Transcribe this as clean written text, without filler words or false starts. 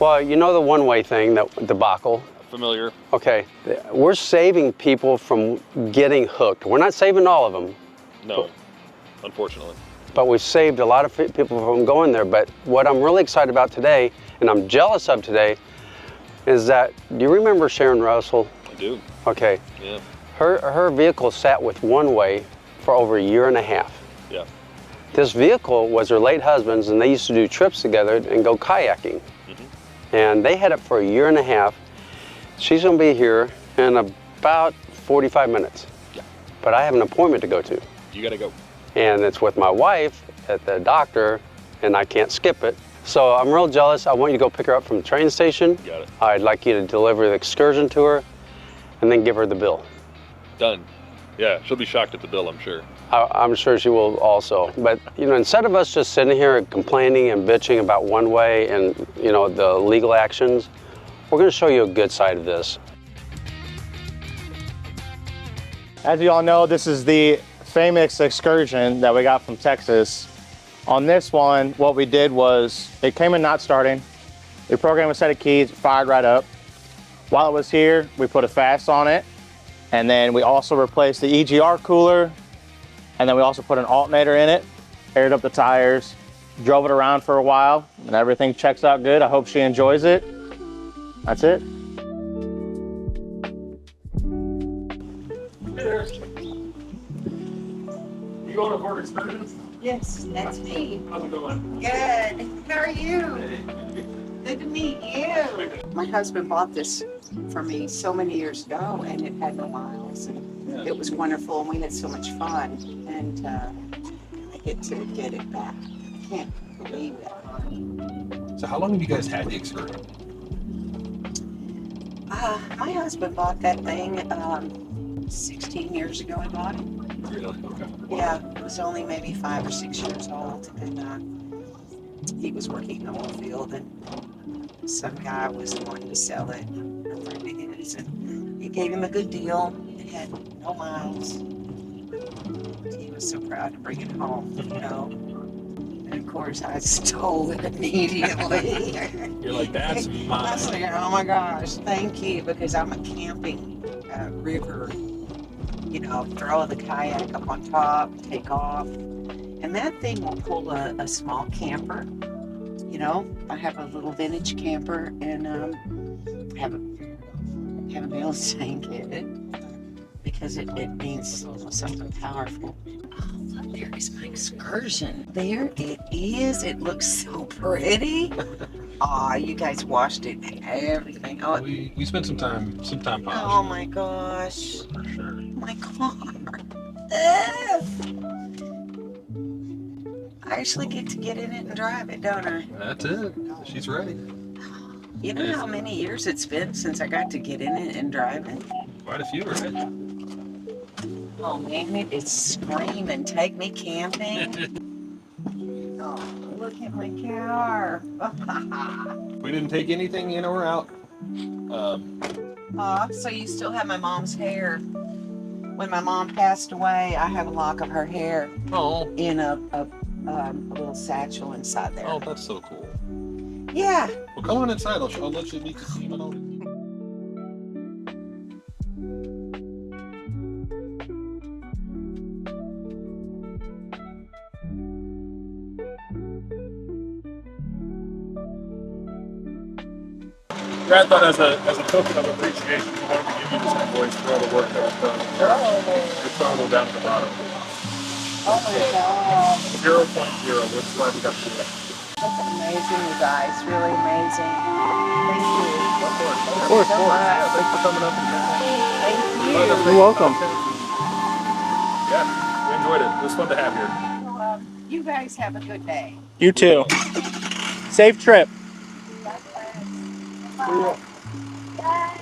Well, you know the one-way thing, that debacle. Familiar. Okay, we're saving people from getting hooked. We're not saving all of them. No, unfortunately. But we've saved a lot of people from going there. But what I'm really excited about today, and I'm jealous of today, is that, do you remember Sharon Russell? I do. Okay. Yeah. Her vehicle sat with one-way for over a year and a half. Yeah. This vehicle was her late husband's, and they used to do trips together and go kayaking. And they had it for a year and a half. She's gonna be here in about 45 minutes. Yeah. But I have an appointment to go to. You gotta go. And it's with my wife at the doctor, and I can't skip it. So I'm real jealous. I want you to go pick her up from the train station. Got it. I'd like you to deliver the Excursion to her, and then give her the bill. Done. Yeah, she'll be shocked at the bill, I'm sure. I'm sure she will also. But, you know, instead of us just sitting here complaining and bitching about one-way and, you know, the legal actions, we're going to show you a good side of this. As you all know, this is the famous Excursion that we got from Texas. On this one, what we did was, it came in not starting. We programmed a set of keys, it fired right up. While it was here, we put a FASS on it. And then we also replaced the EGR cooler. And then we also put an alternator in it, aired up the tires, drove it around for a while, and everything checks out good. I hope she enjoys it. That's it. You going to Fort Excursion? Yes, that's me. How's it going? Good. How are you? Good to meet you. My husband bought this for me so many years ago, and it had no miles. And it was wonderful, and we had so much fun. And I get to get it back. I can't believe it. So how long have you guys had the Excursion? My husband bought that thing 16 years ago. He bought it. Really? Okay. Yeah, it was only maybe 5 or 6 years old, and he was working in the oil field, and some guy was wanting to sell it, a friend of his, and he gave him a good deal. It had no miles. He was so proud to bring it home, you know. And of course, I stole it immediately. You're like, that's I mine. was like, oh my gosh, thank you, because I'm a camping river. You know, throw the kayak up on top, take off. And that thing will pull a small camper. You know, I have a little vintage camper, and haven't been able to tank it because it means something powerful. Oh, look, there is my Excursion. There it is. It looks so pretty. Aw, you guys washed it and everything. Oh, We spent some time polishing. oh my gosh. For sure. My car. I actually get to get in it and drive it, don't I? That's it. She's ready. You know how many years it's been since I got to get in it and drive it? Quite a few, right? Oh man, it is screaming, take me camping. Oh, look at my car. We didn't take anything in or out. So you still have my mom's hair. When my mom passed away, I have a lock of her hair Oh. in a little satchel inside there. Oh, that's so cool. Yeah. Well, come on inside. I'll let you meet the team and all. Brad thought as a token of appreciation, we wanted to give you this invoice for all the work that was done. It's all the way down to the bottom. Oh my God. 0.0. We're just glad we got to do that. That's amazing, you guys. Really amazing. Thank you. Of course. So much. Yeah, thanks for coming up and Thank you. You're welcome. Yeah, we enjoyed it. It was fun to have here. You guys have a good day. You too. Safe trip. God bless. Bye. Bye.